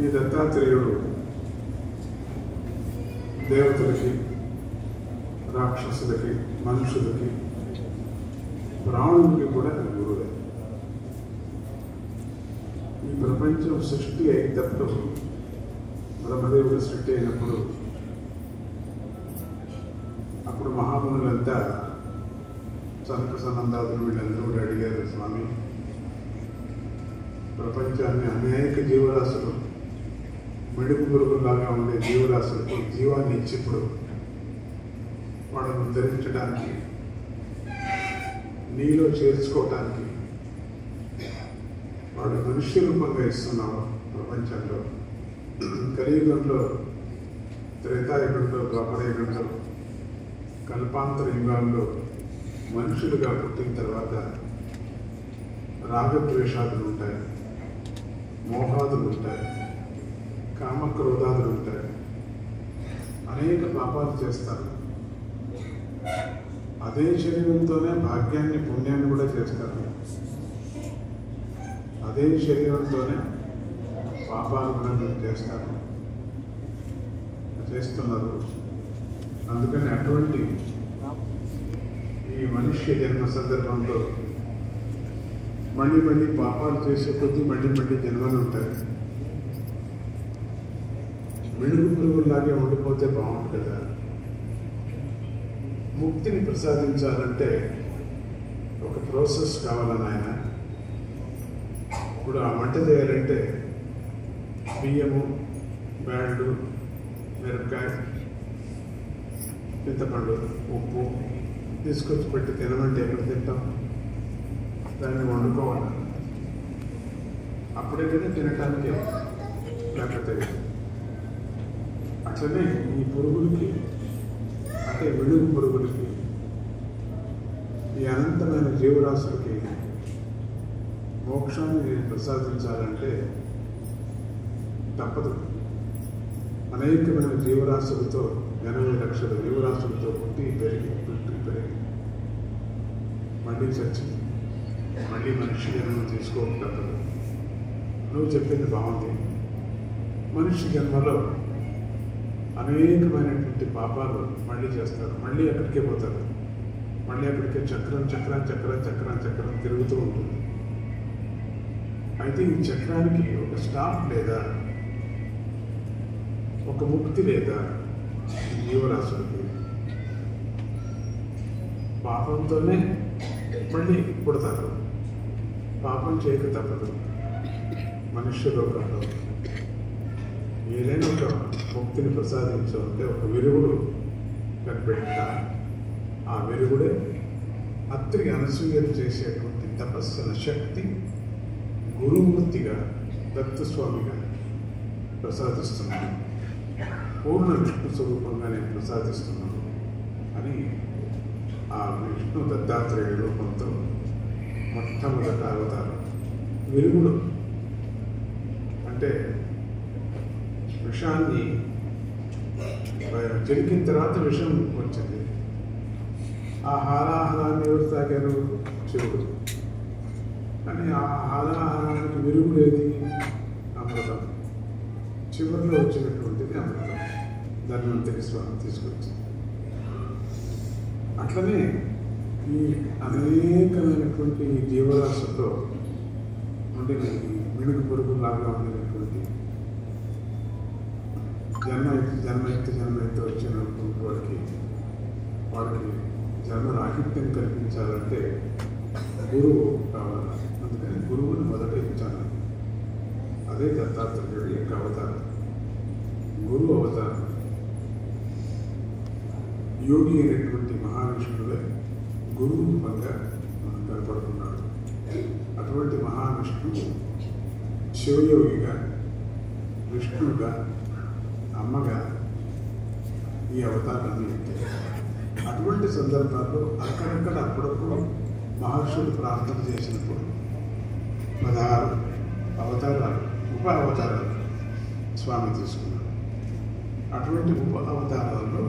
ఈ దత్తాత్రేయుడు దేవతలకి, రాక్షసులకి, మనుషులకి, ప్రాణులకి కూడా గురువే. ఈ ప్రపంచం సృష్టి అయినప్పుడు, బ్రహ్మదేవుడు సృష్టి అయినప్పుడు, అప్పుడు మహామునులంతా సనక సనందాదులు వీళ్ళందరూ కూడా అడిగారు, స్వామి ప్రపంచాన్ని అనేక జీవరాశులు, మెడుగు పురుగులాగా ఉండే జీవరాశులకు జీవాన్ని ఇచ్చిప్పుడు వాళ్ళను ధరించడానికి, నీలో చేర్చుకోవటానికి వాడు మనుష్య రూపంగా ఇస్తున్నావు ప్రపంచంలో. కలియుగంలో, త్రేతాయుగంలో, ద్వాపరయుగంలో, కల్పాంతర యుగాల్లో మనుషులుగా పుట్టిన తర్వాత రాగద్వేషాదులు ఉంటాయి, మోహాదులు ఉంటాయి, కామక్రోధాదులు ఉంటాయి, అనేక పాపాలు చేస్తారు. అదే శరీరంతోనే భాగ్యాన్ని, పుణ్యాన్ని కూడా చేస్తారు. అదే శరీరంతోనే పాపాలు కూడా చేస్తారు, చేస్తున్నారు. అందుకని అటువంటి ఈ మనుష్య జన్మ సందర్భంలో మళ్ళీ మళ్ళీ పాపాలు చేసే కొద్దీ మళ్ళీ మళ్ళీ జన్మలు ఉంటాయి. మెడుగు పురుగుల్లాగే ఉండిపోతే బాగుంటుంది కదా. ముక్తిని ప్రసాదించాలంటే ఒక ప్రాసెస్ కావాలని ఆయన. ఇప్పుడు ఆ వంట చేయాలంటే బియ్యము, బ్యాళ్ళు, మిరపకాయ, చింతపండు, ఉప్పు తీసుకొచ్చి పెట్టి తినమంటే ఎక్కడ తింటాం? దాన్ని వండుకోవాలి, అప్పుడే కదా తినటానికి. లేకపోతే అట్లనే ఈ పురుగులకి, అంటే వెలుగు పురుగులకి, ఈ అనంతమైన జీవరాశులకి మోక్షాన్ని ప్రసాదించాలంటే తప్పదు. అనేకమైన జీవరాశులతో, 80 లక్షల జీవరాశులతో పుట్టి పెరిగి మళ్ళీ చచ్చి మళ్ళీ మనిషి జన్మను తీసుకోవడం తప్పదు. నువ్వు చెప్పింది బాగుంది. మనిషి జన్మలో అనేకమైనటువంటి పాపాలు మళ్ళీ చేస్తారు, మళ్ళీ అక్కడికే పోతారు, మళ్ళీ అక్కడికే చక్రం చక్రం చక్రం చక్రం చక్రం తిరుగుతూ ఉంటుంది. అయితే ఈ చక్రానికి ఒక స్టాప్ లేదా, ఒక ముక్తి లేదా? జీవరాశులకి పాపంతోనే మళ్ళీ పుడతారు, పాపం చేయక తప్పదు. మనుష్య లోకంలో ఏదైనా ఒక ముక్తిని ప్రసాదించాలంటే ఒక విరుగుడు కనిపెట్టా. ఆ విరుగుడే అత్రి అనసూయలు చేసేటువంటి తపస్సుల శక్తి గురుమూర్తిగా, దత్తస్వామిగా ప్రసాదిస్తున్నాను, పూర్ణ విష్ణు స్వరూపంగా నేను ప్రసాదిస్తున్నాను అని ఆ విష్ణు దత్తాత్రేయ రూపంతో మొట్టమొదట అవతారం. విరుగుడు అంటే విషాన్ని జరిగిన తర్వాత విషం వచ్చింది. ఆ హాలాహలాన్ని ఎవరు తాగారు? శివుడు. కానీ ఆ హాలాహలానికి విరుగుడేది? అమృతం. చివరిలో వచ్చినటువంటిది అమృతం, ధన్వంతరి స్వామి తీసుకొచ్చింది. అట్లనే ఈ అనేకమైనటువంటి జీవరాశులతో ఉండే మిడుగు పురుగులాగా ఉండేటువంటి జన్మ వచ్చినటువంటి వాడికి జన్మ రాహిత్యం కల్పించాలంటే గురువు కావాలి. అందుకని గురువుని మొదట ఇచ్చాను. అదే దత్తాత్రేయుడు యొక్క అవతారం, గురువు అవతారం. యోగి అయినటువంటి మహావిష్ణువే గురువు రూపంగా మనం కనపడుతున్నాడు. అటువంటి మహావిష్ణువు శివయోగిగా, విష్ణువుగా, అమ్మగా ఈ అవతారాన్ని ఎత్తారు. అటువంటి సందర్భాల్లో అక్కడక్కడ అప్పుడప్పుడు మహర్షులు ప్రార్థన చేసినప్పుడు 16 అవతారాలు, ఉప అవతారాలు స్వామి తీసుకున్నారు. అటువంటి ఉప అవతారాల్లో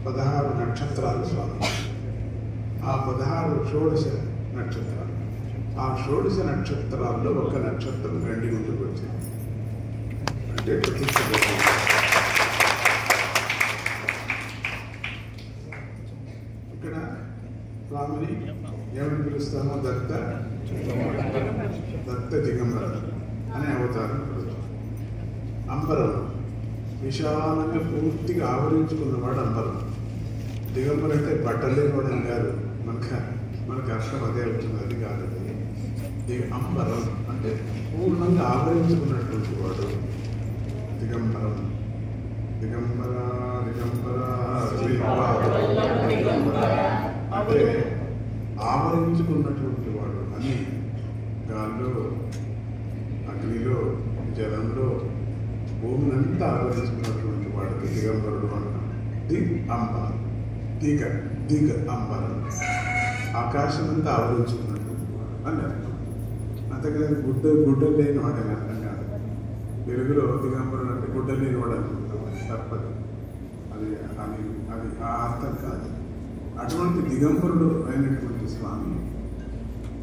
16 నక్షత్రాలు స్వామి. ఆ 16 షోడశ నక్షత్రాలు. ఆ షోడశ నక్షత్రాల్లో ఒక నక్షత్రం గండి గుంటుకు వచ్చింది. అంటే ప్రతిష్ఠించబోతుంది. ఇక్కడ స్వామిని ఏమని పిలుస్తామో దత్త దిగంబర అనే అవతారం. అంబరం విశాలంగా పూర్తిగా ఆవరించుకున్నవాడు అంబరం. దిగంబర అంటే బట్టలేనివాడు అని కాదు, మనకు అర్థం అదే అవుతుంది, అది కాదు. అంబరం అంటే పూర్ణంగా ఆవరించుకున్నటువంటి వాడు దిగంబరం. దిగంబర దిగంబర అంటే ఆవరించుకున్నటువంటి వాడు అని గాల్లో, అగ్నిలో, జలంలో భూమినంతా ఆవరించుకున్నటువంటి వాడికి దిగంబరుడు అంటాం. దిగ అంబరం ఆకాశమంతా ఆవరించుకున్నటువంటి వాడు అని అర్థం. అంతేకాదు గుడ్డలు లేని వాడు అని అర్థం కాదు. తెలుగులో దిగంబరుడు అంటే గుడ్డలు లేని వాడు అనుకుంటాం, తప్పదు. అది అది అది ఆ అర్థం కాదు. అటువంటి దిగంబరుడు అయినటువంటి స్వామి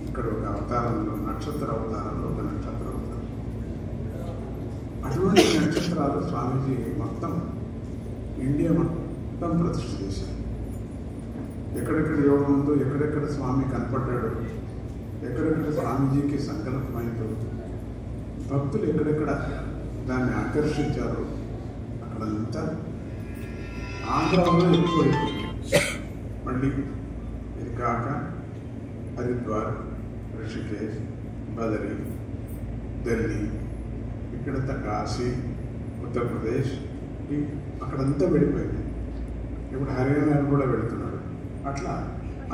ఇక్కడ ఒక అవతారంలో, నక్షత్ర అవతారంలో ఒక నక్షత్ర అవతారం. అటువంటి నక్షత్రాలు స్వామీజీ మొత్తం ఇండియా మొత్తం ప్రతిష్ఠ చేశారు. ఎక్కడెక్కడ యోగం ఉందో, ఎక్కడెక్కడ స్వామి కనపడ్డాడు, ఎక్కడెక్కడ స్వామీజీకి సంకల్పమైందో, భక్తులు ఎక్కడెక్కడ దాన్ని ఆకర్షించారో అక్కడంతా ఆంధ్రాలో ఎక్కువ. మళ్ళీ ఇది కాక హరిద్వార్, ఋషికేశ్, బదరి, ఢిల్లీ, ఇక్కడంతా కాశీ, ఉత్తరప్రదేశ్, అక్కడంతా వెళ్ళిపోయింది. ఇప్పుడు హర్యానాలో కూడా వెళుతున్నాడు. అట్లా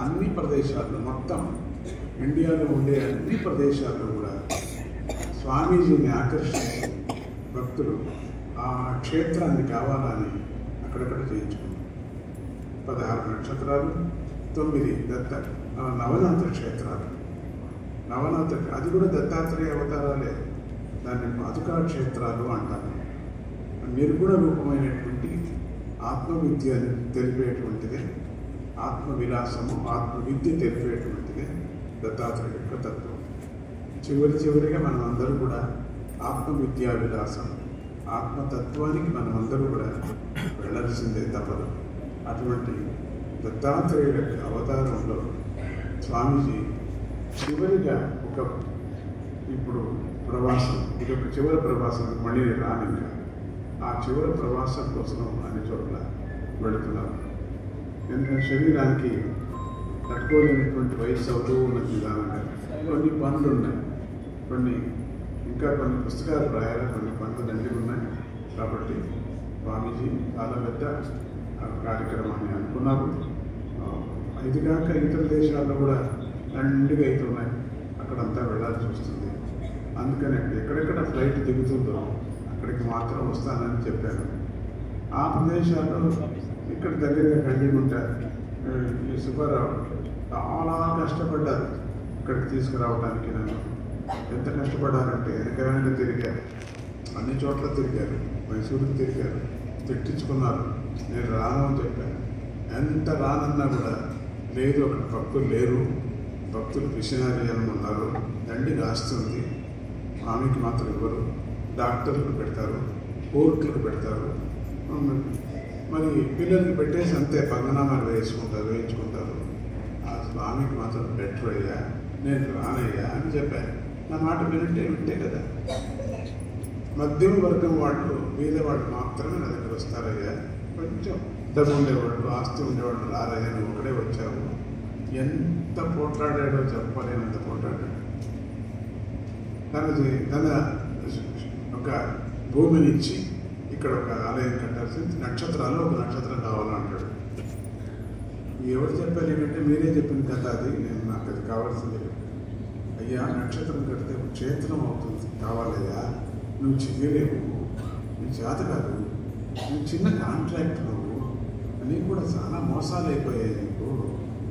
అన్ని ప్రదేశాల్లో, మొత్తం ఇండియాలో ఉండే అన్ని ప్రదేశాల్లో కూడా స్వామీజీని ఆకర్షించి భక్తులు ఆ క్షేత్రాన్ని కావాలని అక్కడక్కడ చేయించుకున్నారు. 16 నక్షత్రాలు, 9 నవనాథ క్షేత్రాలు. నవనాథ అది కూడా దత్తాత్రేయ అవతారాలే. దాన్ని పాదుకా క్షేత్రాలు అంటారు. నిర్గుణ రూపమైనటువంటి ఆత్మవిద్యను తెలిపేటువంటిదే, ఆత్మవిలాసము, ఆత్మవిద్య తెలిపేటువంటిదే దత్తాత్రేయ యొక్క తత్వం. చివరిగా మనం అందరూ కూడా ఆత్మవిద్యా విలాసం, ఆత్మతత్వానికి మనం అందరూ కూడా వెళ్ళాల్సిందే, తప్పదు. అటువంటి దత్తాత్రేయ యొక్క అవతారంలో స్వామీజీ చివరిగా ఇప్పుడు ప్రవాసం, ఇది ఒక చివరి ప్రవాసం, మళ్ళీ రానిక ఆ చివరి ప్రవాసం కోసం అన్ని చోట్ల వెళుతున్నారు. ఎందుకంటే శరీరానికి తట్టుకోలేనటువంటి వయసు అవుతూ ఉన్నది విధానంగా కొన్ని పనులు ఉన్నాయి, ఇంకా కొన్ని పుస్తకాలు రాయాలి, కొన్ని పనులు దండిగా ఉన్నాయి. కాబట్టి స్వామీజీ చాలా పెద్ద కార్యక్రమాన్ని అనుకున్నారు. ఇది కాక ఇతర దేశాల్లో కూడా దండిగా అవుతున్నాయి, అక్కడంతా వెళ్ళాల్సి వస్తుంది. అందుకని ఎక్కడెక్కడ ఫ్లైట్ దిగుతుందో అక్కడికి మాత్రం వస్తానని చెప్పాను. ఆ ప్రదేశాల్లో ఇక్కడ దగ్గరగా కండిగుంట, ఈ సుబ్బారావు చాలా కష్టపడ్డారు ఇక్కడికి తీసుకురావడానికి. నన్ను ఎంత కష్టపడ్డారంటే వెనక తిరిగారు, అన్ని చోట్ల తిరిగారు, మైసూరుకి తిరిగారు, తిట్టించుకున్నారు. నేను రాను అని చెప్పాను. ఎంత రానన్నా కూడా లేదు, అక్కడ భక్తులు లేరు, భక్తులు పిసినారి అని ఉన్నారు, దండి కాస్తుంది, స్వామికి మాత్రం ఇవ్వరు, డాక్టర్లకు పెడతారు, కోర్టులకు పెడతారు, మరి పిల్లలకి పెట్టేసి అంతే పంగనామాలు వేయించుకుంటారు. ఆ స్వామికి మాత్రం బెటర్ అయ్యా, నేను రానయ్యా అని చెప్పాను. నా మాట వింటే కదా. మధ్యమ వర్గం వాళ్ళు, పేదవాళ్ళు మాత్రమే నా దగ్గర వస్తారయ్యా, కొంచెం డబ్బు ఉండేవాళ్ళు, ఆస్తి ఉండేవాళ్ళు రారయ్యా, నువ్వు ఒకడే వచ్చావు. ఎంత పోట్లాడాడో చెప్పలేనంత పోట్లాడాడు. తన ఒక భూమినిచ్చి ఇక్కడ ఒక ఆలయం కట్టాల్సింది, నక్షత్రాల్లో ఒక నక్షత్రం కావాలంటాడు. ఎవరు చెప్పారు ఏంటంటే మీరే చెప్పిన కథ అది, నాకు అది కావాల్సింది. అయ్యా నక్షత్రం కడితే క్షేత్రం అవుతుంది, కావాలయ్యా, నువ్వు చెయ్యలేవు, నీ చేత కాదు, నువ్వు చిన్న కాంట్రాక్ట్, నీకు కూడా చాలా మోసాలు అయిపోయాయి, నీకు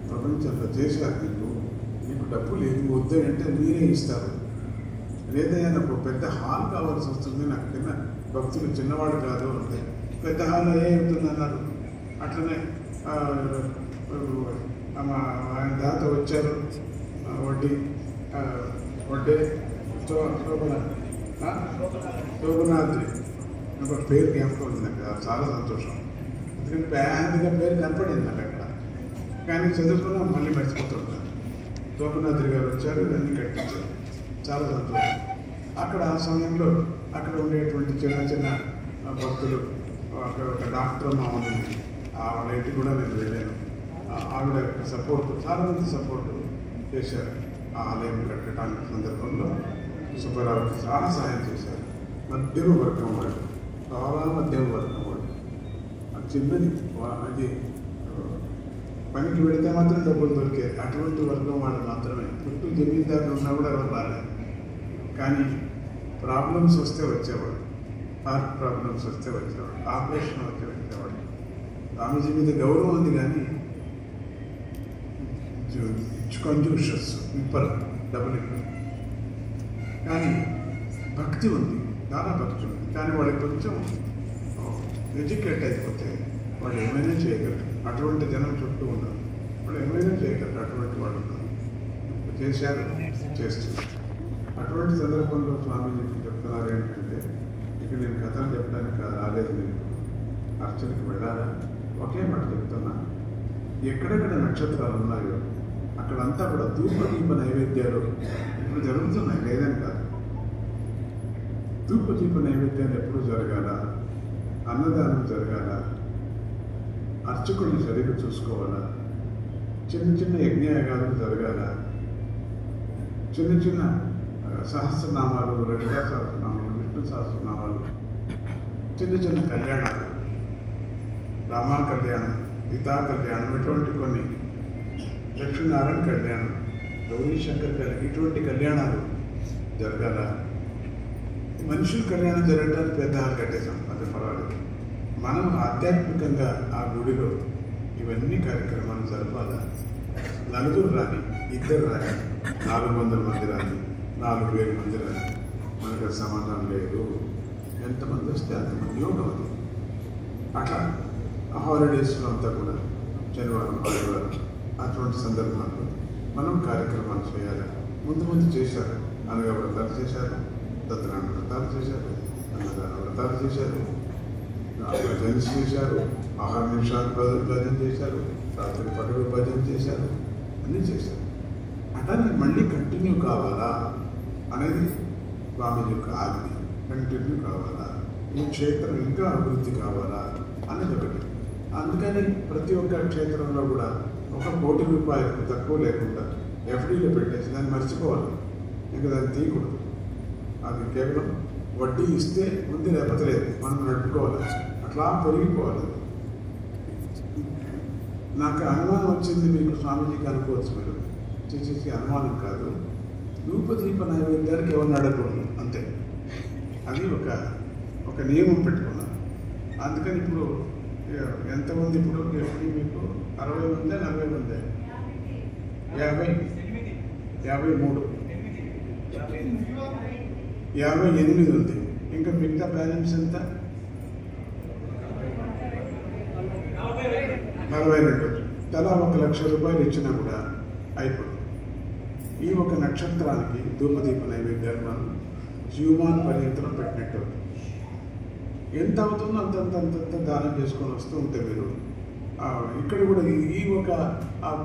ప్రపంచంలో చేశారు, నీకు డబ్బు లేదు, వద్దు అంటే మీరే ఇస్తారు. లేదయ్యా నాకు పెద్ద హాల్ కావాల్సి వస్తుంది, నాకు కింద భక్తులు చిన్నవాడు కాదు అంటే పెద్ద హాల్ ఏ అవుతుంది అన్నారు. అట్లనే ఆయన దాత వచ్చారు, వడ్డే శోభనాద్రి ఒక పేరు జ్ఞాపకం ఉంది నాకు, చాలా సంతోషం. ఎందుకంటే పెద్దగా పేరు కనపడింది నాకు అక్కడ, కానీ చదువుకున్నా మళ్ళీ మర్చిపోతుంటాను. గోపనాథుడి గారు వచ్చారు, ఇవన్నీ కట్టించారు, చాలా సంతోషం. అక్కడ ఆ సమయంలో అక్కడ ఉండేటువంటి చిన్న చిన్న భక్తులు, అక్కడ ఒక డాక్టర్ మా ఉంది, ఆవిడ ఇంటికి కూడా నేను వెళ్ళాను. ఆవిడ సపోర్ట్, చాలామంది సపోర్ట్ చేశారు ఆ ఆలయం కట్టడానికి సందర్భంలో. సుబ్బారావుకి చాలా సహాయం చేశారు. మధ్యమ వర్గం వాళ్ళు, చాలా మధ్యమ వర్గం వాళ్ళు. అది చిన్నది, అది పనికి వెళితే మాత్రం డబ్బులు దొరికాయి. అటువంటి వర్గం వాళ్ళు మాత్రమే. చుట్టూ జమీందారులు ఉన్నా కూడా ఎవరు రాలేదు. కానీ ప్రాబ్లమ్స్ వస్తే వచ్చేవాడు, హార్ట్ ప్రాబ్లమ్స్ వస్తే వచ్చేవాడు, ఆపరేషన్ వస్తే వచ్చేవాడు. స్వామీజీ మీద గౌరవం ఉంది కానీ కంజూషన్స్ ఇప్పరు, డబ్బులు ఇప్పరు. కానీ భక్తి ఉంది, చాలా భక్తి ఉంది. కానీ వాళ్ళకి కొంచెం ఎడ్యుకేట్ అయిపోతే వాళ్ళు ఏమైనా చేయగలరు. అటువంటి జనం చుట్టూ ఉన్నారు, వాళ్ళు ఏమైనా చేయగలరు. అటువంటి వాళ్ళు ఉన్నారు, చేశారు, చేస్తున్నారు. అటువంటి సందర్భంలో స్వామీజీ చెప్తున్నారు ఏంటంటే, ఇక నేను కథలు చెప్పడానికి రాలేదు, నేను అర్చనకి వెళ్ళాలా. ఒకే మాట చెప్తున్నా, ఎక్కడెక్కడ నక్షత్రాలు ఉన్నాయో అక్కడంతా కూడా ధూపదీప నైవేద్యాలు ఇప్పుడు జరుగుతున్నాయి, లేదని కాదు. ధూపదీప నైవేద్యాలు ఎప్పుడు జరగాల, అన్నదానం జరగాల, అర్చకుల్ని సరిగ్గా చూసుకోవాలా, చిన్న చిన్న యజ్ఞయాగాలు జరగాల, చిన్న చిన్న సహస్రనామాలు, లలితా సహస్రనామాలు, విష్ణు సహస్రనామాలు, చిన్న చిన్న కళ్యాణాలు, రామ కళ్యాణం, సీతా కళ్యాణం, ఇటువంటి కొన్ని, లక్ష్మీనారాయణ కళ్యాణం, గౌరీ శంకర్ కళ్యాణం, ఇటువంటి కళ్యాణాలు జరగాల. మనుషుల కళ్యాణం జరగడానికి పెద్ద హాల్ కట్టేశాం, అది పర్వాలేదు. మనం ఆధ్యాత్మికంగా ఆ గుడిలో ఇవన్నీ కార్యక్రమాలు జరపాలా. నలుగురు రాని, ఇద్దరు రాని, 400 మంది రాని, 4000 మంది రాని, మనకు సమాధానం లేదు. ఎంతమంది వస్తే అంతమంది ఉండవద్దు. అట్లా హాలిడేస్లో అంతా కూడా శనివారం, ఆదివారం అటువంటి సందర్భాల్లో మనం కార్యక్రమాలు చేయాలి. ముందు చేశారు, అనగా వ్రతాలు చేశారు, దత్తనారాయణ వ్రతాలు చేశారు, అన్నదాన వ్రతాలు చేశారు, భజన చేశారు, ఆహార నిమిషాలు భజన చేశారు, రాత్రి పగలు భజన చేశారు, అన్నీ చేశారు. అట్లానే మళ్ళీ కంటిన్యూ కావాలా అనేది స్వామి యొక్క ఆజ్ఞ. కంటిన్యూ కావాలా, ఈ క్షేత్రం ఇంకా అభివృద్ధి కావాలా అనేది ఒకటి. అందుకని ప్రతి ఒక్క క్షేత్రంలో కూడా ₹1 కోటి తక్కువ లేకుండా ఎఫ్డీలో పెట్టేసి దాన్ని మర్చిపోవాలి, ఇంకా దాన్ని తీయకూడదు. అది కేవలం వడ్డీ ఇస్తే ఉంది, లేకపోతే లేదు, మనం నడుపుకోవాలి, అట్లా పెరిగిపోవాలి. నాకు అనుమానం వచ్చింది, మీకు స్వామీజీకి అనుకోవచ్చు, మీరు చేసేసి అనుమానం కాదు. ధూపదీప నైవేద్యానికి ఎవరిని అడగకూడదు, అంతే. అది ఒక నియమం పెట్టుకున్నాను. అందుకని ఇప్పుడు ఎంతమంది, ఇప్పుడు మీకు 60 మంది, 40 మంది, 53, 58 ఉంది. ఇంకా మిగతా బ్యాలెన్స్ ఎంత? 42. తలా ₹1,00,000 ఇచ్చినా కూడా అయిపోతుంది. ఈ ఒక నక్షత్రానికి ధూపదీప నైవేద్యాలు మనం జీవమాన పర్యంతరం పెట్టినట్టు అవుతుంది. ఎంత అవుతుందో అంతంత దానం చేసుకొని వస్తూ ఉంటే మీరు ఇక్కడ కూడా ఈ ఒక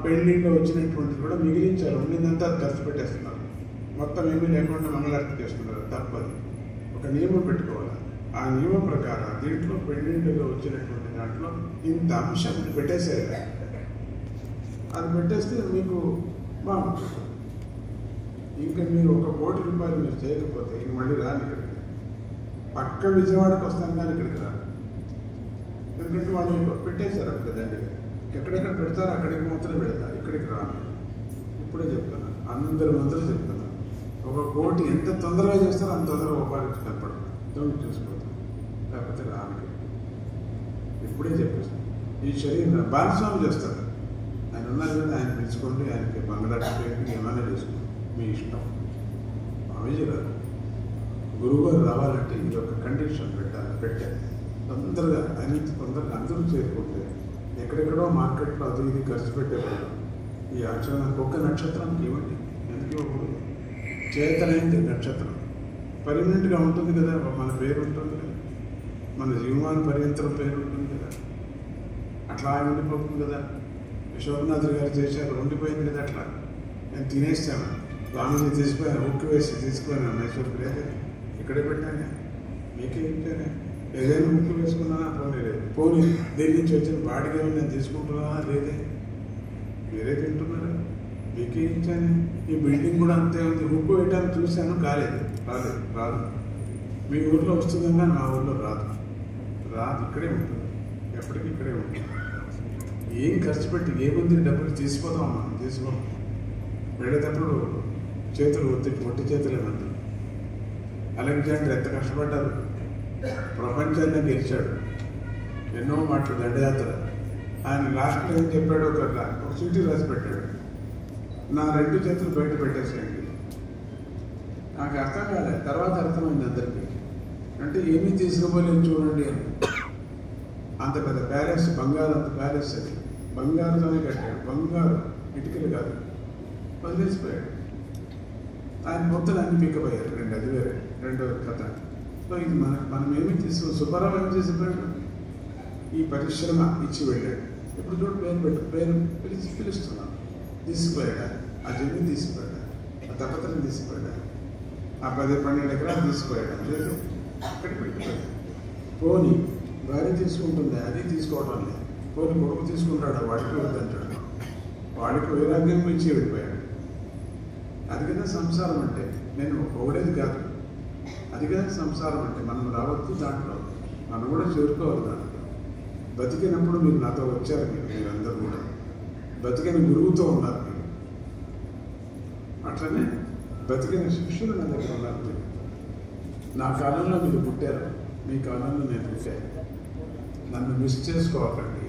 పెళ్లిలో వచ్చినటువంటి కూడా మిగిలించారు, ఉండిందంతా ఖర్చు పెట్టేస్తున్నారు, మొత్తం ఏమీ లేకుండా మంగళార్తి చేస్తున్నారు. తప్పది, ఒక నియమం పెట్టుకోవాలి. ఆ నియమం ప్రకారం దీంట్లో పెళ్లిలో వచ్చినటువంటి దాంట్లో ఇంత అంశం పెట్టేసేయాలి. అది పెట్టేస్తే మీకు బాగుంటుంది. ఇంకా మీరు ₹1 కోటి మీరు చేయకపోతే ఇంక మళ్ళీ రాని ఇక్కడికి. పక్క విజయవాడకి వస్తాను కానీ ఇక్కడికి రాదు. ఎందుకంటే వాళ్ళు పెట్టేశారు అక్కడ దండిగా. ఎక్కడెక్కడ పెడతారో అక్కడికి మాత్రం పెడతారు, ఇక్కడికి రాను. ఇప్పుడే చెప్తాను, అందరూ చెప్తాను. ₹1 కోటి ఎంత తొందరగా చేస్తారో అంత తొందరగా ఉపాధి కనపడదు, దొంగ చూసిపోతాం, లేకపోతే రాను. ఇప్పుడే చెప్పేస్తాను. ఈ శరీరం భాగస్వామి చేస్తారు, ఆయన ఉన్నారు కదా, ఆయన పిలుచుకోండి, ఆయనకి మంగళార్తి ఏమైనా చేసుకోండి, మీ ఇష్టం. స్వామీజీ గారు గురువుగారు రావాలంటే ఇది ఒక కండిషన్ పెట్టారు. తొందరగా అందరూ చేరుకుంటే ఎక్కడెక్కడో మార్కెట్లో అది ఇది ఖర్చు పెట్టేవాళ్ళు. ఈ అక్షరానికి ఒక్క నక్షత్రానికి ఇవ్వండి, ఎందుకు ఇవ్వకూడదు? చేతనైంది నక్షత్రం పర్మనెంట్గా ఉంటుంది కదా, మన పేరు ఉంటుంది కదా. మన జీవమాన పర్యంతరం పేరు ఉంటుంది కదా, అట్లా ఉండిపోతుంది కదా. యశోధనాథ్ గారు చేశారు, ఉండిపోయింది కదా అట్లా. నేను తినేస్తాను, స్వామిని తీసిపోయాను, ఉక్కు వేసి తీసుకుపోయాను మైసూర్కి, లేదు ఇక్కడే పెట్టానే, మీకే ఇంటేనే. ఏదైనా ఉక్కు వేసుకున్నానా పోనీ లేదు, పోనీ దీని నుంచి వచ్చిన బాడిగా నేను తీసుకుంటున్నానా లేదే, మీరే తింటున్నారు, మీకే ఇచ్చాను. ఈ బిల్డింగ్ కూడా అంతే ఉంది, ఉక్కు వేయడానికి చూశాను, కాలేదు, రాదు. మీ ఊర్లో వస్తుందన్నా నా ఊర్లో రాదు, ఇక్కడే ఉంటుంది, ఎప్పటికీ ఇక్కడే ఉంటుంది. ఏం ఖర్చు పెట్టి ఏముంది డబ్బులు తీసిపోతాం, మనం తీసుకోం. వెళ్ళేటప్పుడు చేతులు ఒట్టి చేతులే మంది. అలెగ్జాండర్ ఎంత కష్టపడ్డారు, ప్రపంచాన్ని గెలిచాడు, ఎన్నో మాటలు దండయాత్ర. ఆయన లాస్ట్లో ఏం చెప్పాడు, ఒక చీటీ రాసి పెట్టాడు, నా 2 చేతులు బయట పెట్టేసేయండి. నాకు అర్థం కాలేదు, తర్వాత అర్థమైంది అందరికీ. అంటే ఏమీ తీసుకోపోలేదు చూడండి అని. అంత పెద్ద ప్యాలెస్, బంగారు అంత ప్యాలెస్, అది బంగారుతోనే కట్టాడు, బంగారు ఇటుకలు కాదు, వదిలేసిపోయాడు. ఆయన మొత్తం అన్ని పిక్కపోయారు. అది వేరే రెండో కథ. సో ఇది మనం ఏమి సుబ్బారావు ఏం చేసిపోయాడు, ఈ పరిశ్రమ ఇచ్చి వెళ్ళాడు. ఇప్పుడు చూడు పేరు పిలుస్తున్నాం, తీసుకుపోయాడు. ఆ జమీన్ తీసుకుపోయాడు, ఆ తపత్రం తీసుకుపోయాడు, ఆ 10-12 ఎకరాలు తీసుకుపోయాడు. లేదు అక్కడికి పెట్టిపోయాడు. పోనీ భార్య తీసుకుంటుంది, అది తీసుకోవడం లేదు. పోనీ కొడుకు తీసుకుంటాడు, వాడికి వద్దంటాడు, వాడికి వైరాగ్యం ఇచ్చి వెళ్ళిపోయాడు. అది కదా సంసారం అంటే. నేను ఒకడేది కాదు, అది కదా సంసారం అంటే. మనం రావద్దు దాంట్లో, మనం కూడా చేరుకోవాలి దాంట్లో. బతికినప్పుడు మీరు నాతో వచ్చారు, మీరందరూ కూడా బతికిన గురువుతో ఉన్నారు మీరు. అట్లనే బతికిన శిష్యులు నా దగ్గర ఉన్నారు మీరు. నా కాలంలో మీరు పుట్టారు, మీ కాలంలో నేను పుట్టాను. నన్ను మిస్ చేసుకోవాలండి.